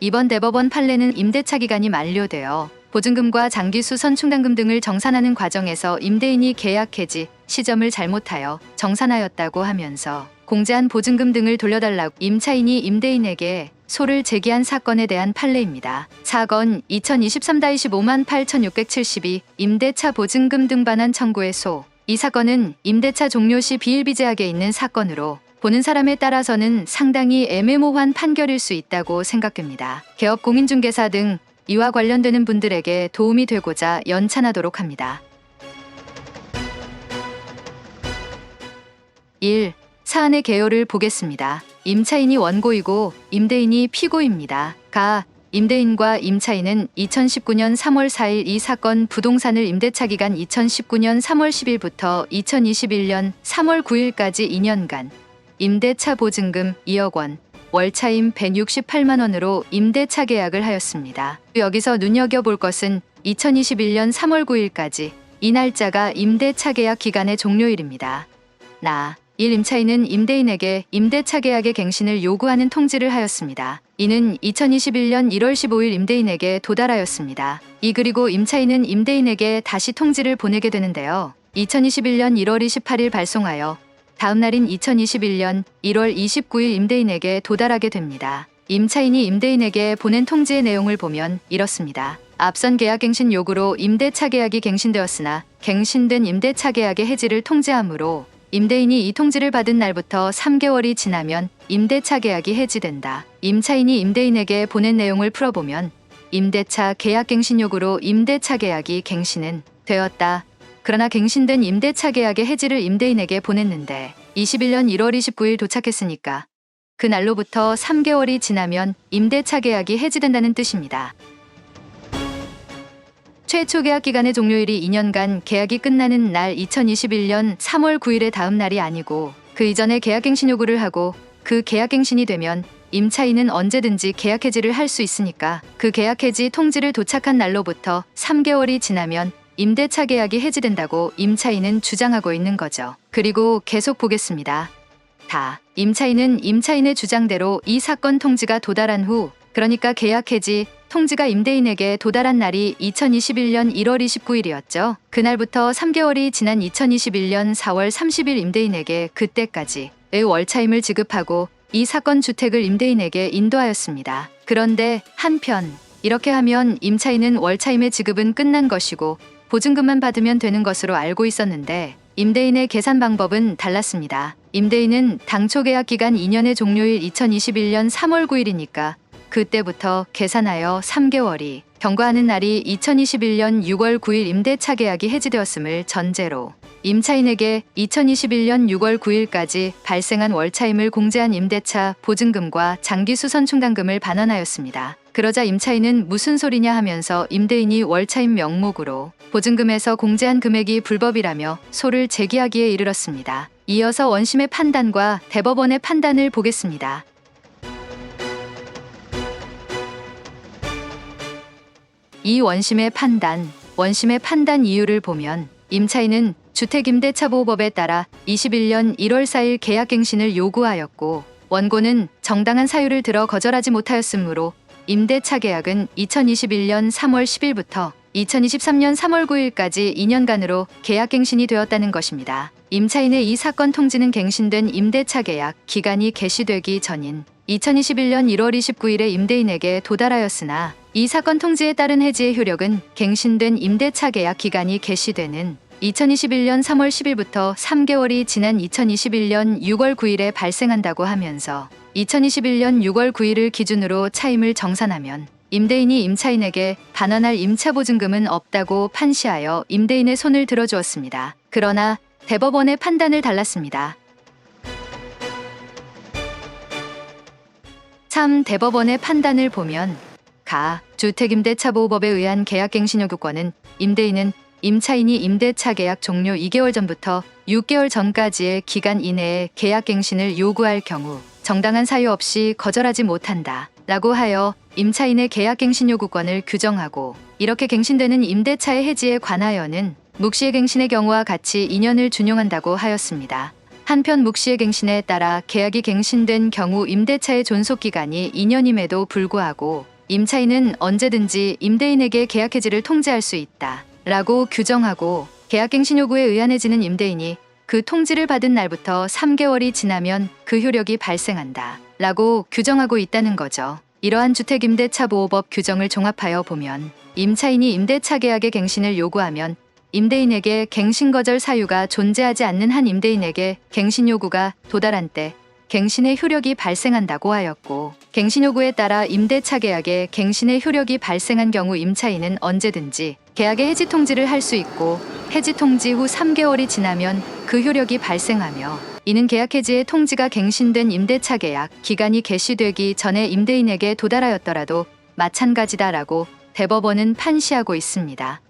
이번 대법원 판례는 임대차 기간이 만료되어 보증금과 장기수 선충당금 등을 정산하는 과정에서 임대인이 계약 해지 시점을 잘못하여 정산하였다고 하면서 공제한 보증금 등을 돌려달라고 임차인이 임대인에게 소를 제기한 사건에 대한 판례입니다. 사건 2023-58,672 임대차 보증금 등반환 청구의 소. 이 사건은 임대차 종료 시 비일비재하게 있는 사건으로 보는 사람에 따라서는 상당히 애매모호한 판결일 수 있다고 생각됩니다. 개업 공인중개사 등 이와 관련되는 분들에게 도움이 되고자 연찬하도록 합니다. 1. 사안의 개요를 보겠습니다. 임차인이 원고이고 임대인이 피고입니다. 임대인과 임차인은 2019년 3월 4일 이 사건 부동산을 임대차 기간 2019년 3월 10일부터 2021년 3월 9일까지 2년간 임대차 보증금 2억 원, 월차임 168만 원으로 임대차 계약을 하였습니다. 여기서 눈여겨볼 것은 2021년 3월 9일까지 이 날짜가 임대차 계약 기간의 종료일입니다. 1. 임차인은 임대인에게 임대차 계약의 갱신을 요구하는 통지를 하였습니다. 이는 2021년 1월 15일 임대인에게 도달하였습니다. 그리고 임차인은 임대인에게 다시 통지를 보내게 되는데요. 2021년 1월 28일 발송하여 다음 날인 2021년 1월 29일 임대인에게 도달하게 됩니다. 임차인이 임대인에게 보낸 통지의 내용을 보면 이렇습니다. 앞선 계약갱신 요구로 임대차 계약이 갱신되었으나 갱신된 임대차 계약의 해지를 통지하므로 임대인이 이 통지를 받은 날부터 3개월이 지나면 임대차 계약이 해지된다. 임차인이 임대인에게 보낸 내용을 풀어보면 임대차 계약갱신 요구로 임대차 계약이 갱신은 되었다. 그러나 갱신된 임대차 계약의 해지를 임대인에게 보냈는데 21년 1월 29일 도착했으니까 그 날로부터 3개월이 지나면 임대차 계약이 해지된다는 뜻입니다. 최초 계약 기간의 종료일이 2년간 계약이 끝나는 날 2021년 3월 9일의 다음 날이 아니고 그 이전에 계약갱신 요구를 하고 그 계약갱신이 되면 임차인은 언제든지 계약 해지를 할 수 있으니까 그 계약 해지 통지를 도착한 날로부터 3개월이 지나면 임대차 계약이 해지된다고 임차인은 주장하고 있는 거죠. 그리고 계속 보겠습니다. 임차인은 임차인의 주장대로 이 사건 통지가 도달한 후, 그러니까 계약 해지 통지가 임대인에게 도달한 날이 2021년 1월 29일이었죠. 그날부터 3개월이 지난 2021년 4월 30일 임대인에게 그때까지의 월차임을 지급하고 이 사건 주택을 임대인에게 인도하였습니다. 그런데 한편 이렇게 하면 임차인은 월차임의 지급은 끝난 것이고 보증금만 받으면 되는 것으로 알고 있었는데 임대인의 계산 방법은 달랐습니다. 임대인은 당초 계약 기간 2년의 종료일 2021년 3월 9일이니까 그때부터 계산하여 3개월이 경과하는 날이 2021년 6월 9일 임대차 계약이 해지되었음을 전제로 임차인에게 2021년 6월 9일까지 발생한 월차임을 공제한 임대차 보증금과 장기수 선충당금을 반환하였습니다. 그러자 임차인은 무슨 소리냐 하면서 임대인이 월차임 명목으로 보증금에서 공제한 금액이 불법이라며 소를 제기하기에 이르렀습니다. 이어서 원심의 판단과 대법원의 판단을 보겠습니다. 이 원심의 판단 이유를 보면 임차인은 주택임대차보호법에 따라 21년 1월 4일 계약갱신을 요구하였고 원고는 정당한 사유를 들어 거절하지 못하였으므로 임대차 계약은 2021년 3월 10일부터 2023년 3월 9일까지 2년간으로 계약갱신이 되었다는 것입니다. 임차인의 이 사건 통지는 갱신된 임대차 계약 기간이 개시되기 전인 2021년 1월 29일에 임대인에게 도달하였으나 이 사건 통지에 따른 해지의 효력은 갱신된 임대차 계약 기간이 개시되는 2021년 3월 10일부터 3개월이 지난 2021년 6월 9일에 발생한다고 하면서 2021년 6월 9일을 기준으로 차임을 정산하면 임대인이 임차인에게 반환할 임차보증금은 없다고 판시하여 임대인의 손을 들어주었습니다. 그러나 대법원의 판단을 달랐습니다. 3. 대법원의 판단을 보면 주택임대차보호법에 의한 계약갱신 요구권은 임대인은 임차인이 임대차 계약 종료 2개월 전부터 6개월 전까지의 기간 이내에 계약갱신을 요구할 경우 정당한 사유 없이 거절하지 못한다 라고 하여 임차인의 계약갱신 요구권을 규정하고 이렇게 갱신되는 임대차의 해지에 관하여는 묵시의 갱신의 경우와 같이 2년을 준용한다고 하였습니다. 한편 묵시의 갱신에 따라 계약이 갱신된 경우 임대차의 존속기간이 2년임에도 불구하고 임차인은 언제든지 임대인에게 계약 해지를 통지할 수 있다 라고 규정하고, 계약갱신 요구에 의안해지는 임대인이 그 통지를 받은 날부터 3개월이 지나면 그 효력이 발생한다 라고 규정하고 있다는 거죠. 이러한 주택임대차보호법 규정을 종합하여 보면, 임차인이 임대차 계약의 갱신을 요구하면 임대인에게 갱신 거절 사유가 존재하지 않는 한 임대인에게 갱신 요구가 도달한 때 갱신의 효력이 발생한다고 하였고, 갱신 요구에 따라 임대차 계약에 갱신의 효력이 발생한 경우 임차인은 언제든지 계약의 해지 통지를 할 수 있고, 해지 통지 후 3개월이 지나면 그 효력이 발생하며, 이는 계약 해지의 통지가 갱신된 임대차 계약 기간이 개시되기 전에 임대인에게 도달하였더라도 마찬가지다라고 대법원은 판시하고 있습니다.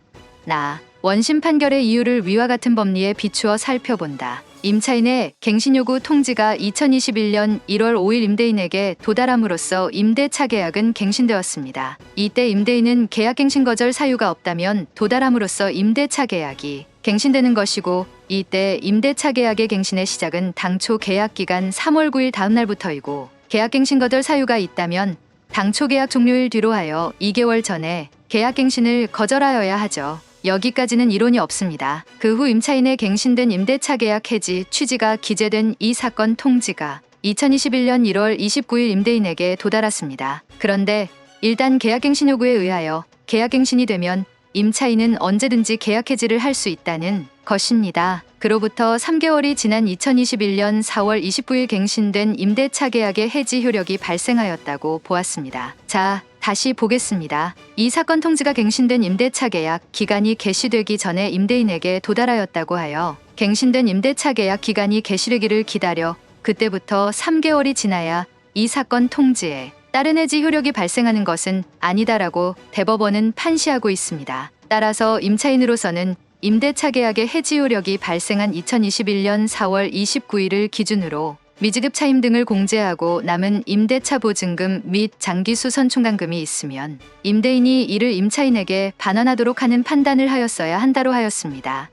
원심 판결의 이유를 위와 같은 법리에 비추어 살펴본다. 임차인의 갱신 요구 통지가 2021년 1월 5일 임대인에게 도달함으로써 임대차 계약은 갱신되었습니다. 이때 임대인은 계약 갱신 거절 사유가 없다면 도달함으로써 임대차 계약이 갱신되는 것이고, 이때 임대차 계약의 갱신의 시작은 당초 계약 기간 3월 9일 다음 날부터이고, 계약 갱신 거절 사유가 있다면 당초 계약 종료일 뒤로 하여 2개월 전에 계약 갱신을 거절하여야 하죠. 여기까지는 이론이 없습니다. 그 후 임차인의 갱신된 임대차 계약 해지 취지가 기재된 이 사건 통지가 2021년 1월 29일 임대인에게 도달했습니다. 그런데 일단 계약갱신 요구에 의하여 계약갱신이 되면 임차인은 언제든지 계약 해지를 할 수 있다는 것입니다. 그로부터 3개월이 지난 2021년 4월 29일 갱신된 임대차 계약의 해지 효력이 발생하였다고 보았습니다. 자, 다시 보겠습니다. 이 사건 통지가 갱신된 임대차 계약 기간이 개시되기 전에 임대인에게 도달하였다고 하여 갱신된 임대차 계약 기간이 개시되기를 기다려 그때부터 3개월이 지나야 이 사건 통지에 따른 해지 효력이 발생하는 것은 아니다라고 대법원은 판시하고 있습니다. 따라서 임차인으로서는 임대차 계약의 해지 효력이 발생한 2021년 4월 29일을 기준으로 미지급 차임 등을 공제하고 남은 임대차 보증금 및 장기수 선충당금이 있으면 임대인이 이를 임차인에게 반환하도록 하는 판단을 하였어야 한다로 하였습니다.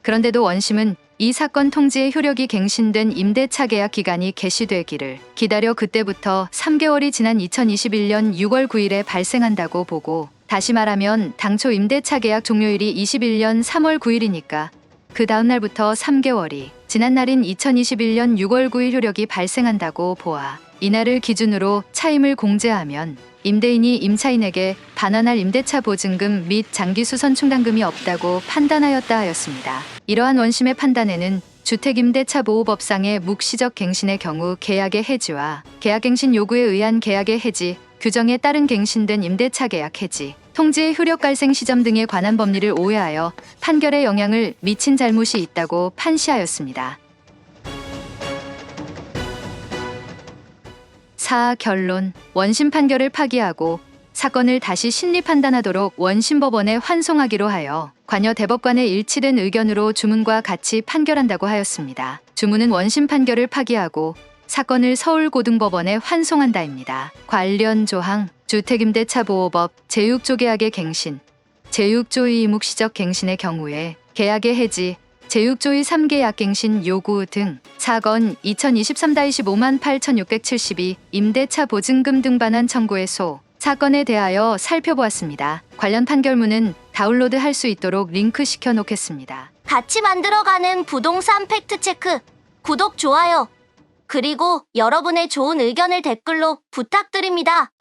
그런데도 원심은 이 사건 통지의 효력이 갱신된 임대차 계약 기간이 개시되기를 기다려 그때부터 3개월이 지난 2021년 6월 9일에 발생한다고 보고, 다시 말하면 당초 임대차 계약 종료일이 21년 3월 9일이니까 그 다음 날부터 3개월이 지난 날인 2021년 6월 9일 효력이 발생한다고 보아 이날을 기준으로 차임을 공제하면 임대인이 임차인에게 반환할 임대차 보증금 및 장기수 선충당금이 없다고 판단하였다 하였습니다. 이러한 원심의 판단에는 주택임대차보호법상의 묵시적 갱신의 경우 계약의 해지와 계약갱신 요구에 의한 계약의 해지, 규정에 따른 갱신된 임대차 계약 해지, 통지의 효력 발생 시점 등에 관한 법리를 오해하여 판결에 영향을 미친 잘못이 있다고 판시하였습니다. 결론. 원심 판결을 파기하고 사건을 다시 심리 판단하도록 원심법원에 환송하기로 하여 관여 대법관의 일치된 의견으로 주문과 같이 판결한다고 하였습니다. 주문은 원심 판결을 파기하고 사건을 서울고등법원에 환송한다입니다. 관련 조항, 주택임대차보호법 제6조 계약의 갱신, 제6조 2 묵시적 갱신의 경우에 계약의 해지, 제6조 2 3계약 갱신 요구 등 사건 2023-58,672 임대차 보증금 등반환 청구의 사건에 대하여 살펴보았습니다. 관련 판결문은 다운로드할 수 있도록 링크 시켜 놓겠습니다. 같이 만들어가는 부동산 팩트체크, 구독, 좋아요, 그리고 여러분의 좋은 의견을 댓글로 부탁드립니다.